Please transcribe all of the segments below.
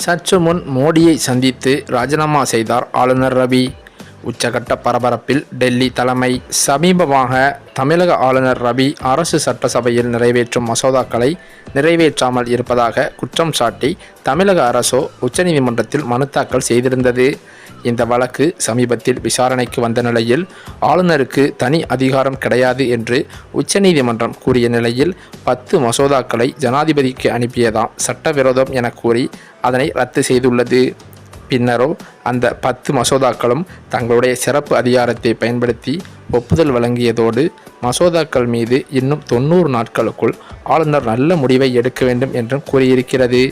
சற்று முன் மோடியை சந்தித்து ராஜினாமா செய்தார் ஆளுநர் ரவி. உச்சகட்ட பரபரப்பில் டெல்லி தலைமை. சமீபமாக தமிழக ஆளுநர் ரவி அரசு சட்டசபையில் நிறைவேற்றும் மசோதாக்களை நிறைவேற்றாமல் இருப்பதாக குற்றம் சாட்டி தமிழக அரசோ உச்சநீதிமன்றத்தில் மனு தாக்கல் செய்திருந்தது. இந்த வழக்கு சமீபத்தில் விசாரணைக்கு வந்த நிலையில் ஆளுநருக்கு தனி அதிகாரம் கிடையாது என்று உச்சநீதிமன்றம் கூறிய நிலையில் 10 மசோதாக்களை ஜனாதிபதிக்கு அனுப்பியதாம் சட்டவிரோதம் என கூறி அதனை ரத்து செய்துள்ளது. பின்னரோ அந்த 10 மசோதாக்களும் தங்களுடைய சிறப்பு அதிகாரத்தை பயன்படுத்தி ஒப்புதல் வழங்கியதோடு மசோதாக்கள் மீது இன்னும் 90 நாட்களுக்குள் ஆளுநர் நல்ல முடிவை எடுக்க வேண்டும் என்றும் கூறியிருக்கிறது.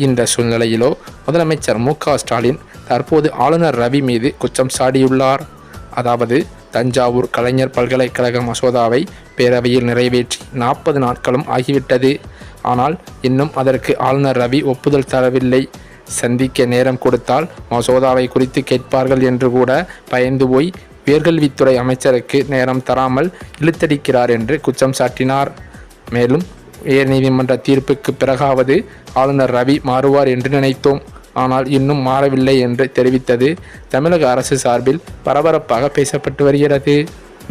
இந்த சூழ்நிலையிலோ முதலமைச்சர் மு.க. ஸ்டாலின் தற்போது ஆளுநர் ரவி மீது குற்றம் சாட்டியுள்ளார். அதாவது தஞ்சாவூர் கலைஞர் பல்கலைக்கழக மசோதாவை பேரவையில் நிறைவேற்றி 40 நாட்களும் ஆகிவிட்டது. ஆனால் இன்னும் அதற்கு ஆளுநர் ரவி ஒப்புதல் தரவில்லை. சந்திக்க நேரம் கொடுத்தால் மசோதாவை குறித்து கேட்பார்கள் என்று கூட பயந்து போய் உயர்கல்வித்துறை அமைச்சருக்கு நேரம் தராமல் இழுத்தடிக்கிறார் என்று குற்றம் சாட்டினார். மேலும் உயர்நீதிமன்ற தீர்ப்புக்கு பிறகாவது ஆளுநர் ரவி மாறுவார் என்று நினைத்தோம், ஆனால் இன்னும் மாறவில்லை என்று தெரிவித்தது தமிழக அரசு சார்பில் பரபரப்பாக பேசப்பட்டு வருகிறது.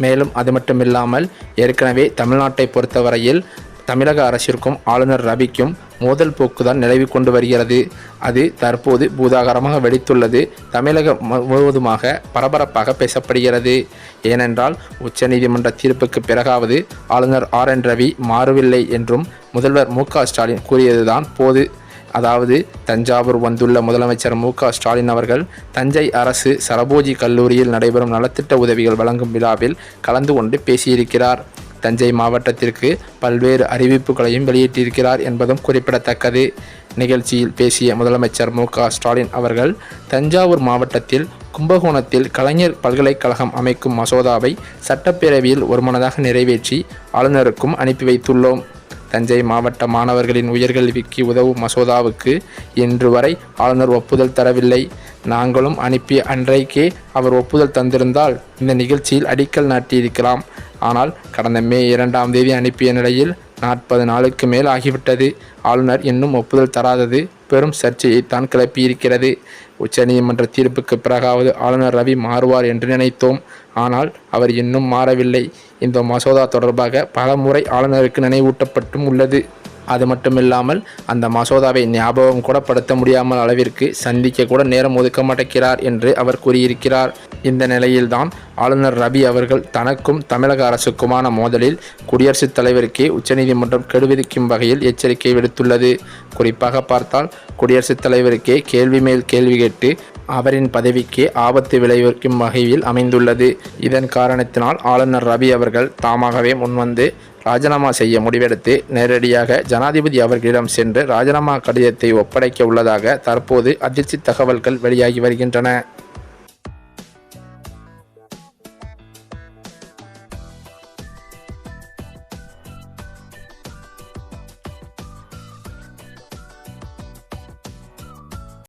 மேலும் அது மட்டுமில்லாமல் ஏற்கனவே தமிழ்நாட்டை பொறுத்தவரையில் தமிழக அரசிற்கும் ஆளுநர் ரவிக்கும் மோதல் போக்குதான் நிலவி கொண்டு வருகிறது. அது தற்போது பூதாகரமாக வெடித்துள்ளது. தமிழகம் முழுவதுமாக பரபரப்பாக பேசப்படுகிறது. ஏனென்றால் உச்சநீதிமன்ற தீர்ப்புக்கு பிறகாவது ஆளுநர் RN ரவி மாறவில்லை என்றும் முதல்வர் மு.க. ஸ்டாலின் கூறியதுதான் போது. அதாவது தஞ்சாவூர் வந்துள்ள முதலமைச்சர் மு.க. ஸ்டாலின் அவர்கள் தஞ்சை அரசு சரபோஜி கல்லூரியில் நடைபெறும் நலத்திட்ட உதவிகள் வழங்கும் விழாவில் கலந்து கொண்டு பேசியிருக்கிறார். தஞ்சை மாவட்டத்திற்கு பல்வேறு அறிவிப்புகளையும் வெளியிட்டிருக்கிறார் என்பதும் குறிப்பிடத்தக்கது. நிகழ்ச்சியில் பேசிய முதலமைச்சர் மு.க. ஸ்டாலின் அவர்கள் தஞ்சாவூர் மாவட்டத்தில் கும்பகோணத்தில் கலைஞர் பல்கலைக்கழகம் அமைக்கும் மசோதாவை சட்டப்பேரவையில் ஒருமனதாக நிறைவேற்றி ஆளுநருக்கும் அனுப்பி வைத்துள்ளோம். தஞ்சை மாவட்ட மாணவர்களின் உயர்கல்விக்கு உதவும் மசோதாவுக்கு இன்று வரை ஆளுநர் ஒப்புதல் தரவில்லை. நாங்களும் அனுப்பிய அன்றைக்கே அவர் ஒப்புதல் தந்திருந்தால் இந்த நிகழ்ச்சியில் அடிக்கல் நாட்டியிருக்கலாம். ஆனால் கடந்த மே 2ஆம் தேதி அனுப்பிய நிலையில் 40 நாளுக்கு மேல் ஆகிவிட்டது. ஆளுநர் இன்னும் ஒப்புதல் தராதது பெரும் சர்ச்சையை தான் கிளப்பியிருக்கிறது. உச்சநீதிமன்ற தீர்ப்புக்கு பிறகாவது ஆளுநர் ரவி மாறுவார் என்று நினைத்தோம், ஆனால் அவர் இன்னும் மாறவில்லை. இந்த மசோதா தொடர்பாக பல முறை ஆளுநருக்கு நினைவூட்டப்பட்டும் உள்ளது. அது மட்டுமில்லாமல் அந்த மசோதாவை ஞாபகம் கூட படுத்த முடியாமல் அளவிற்கு சந்திக்க கூட நேரம் ஒதுக்க மாட்டேங்கிறார் என்று அவர் கூறியிருக்கிறார். இந்த நிலையில்தான் ஆளுநர் ரவி அவர்கள் தனக்கும் தமிழக அரசுக்குமான மோதலில் குடியரசுத் தலைவருக்கே உச்சநீதிமன்றம் கெடுவிதிக்கும் வகையில் எச்சரிக்கை விடுத்துள்ளது. குறிப்பாக பார்த்தால் குடியரசுத் தலைவருக்கே கேள்வி மேல் கேள்வி கேட்டு அவரின் பதவிக்கே ஆபத்து விளைவிக்கும் வகையில் அமைந்துள்ளது. இதன் காரணத்தினால் ஆளுநர் ரவி அவர்கள் தாமாகவே முன்வந்து ராஜினாமா செய்ய முடிவெடுத்து நேரடியாக ஜனாதிபதி அவர்களிடம் சென்று ராஜினாமா கடிதத்தை ஒப்படைக்க உள்ளதாக தற்போது அதிர்ச்சி தகவல்கள் வெளியாகி வருகின்றன.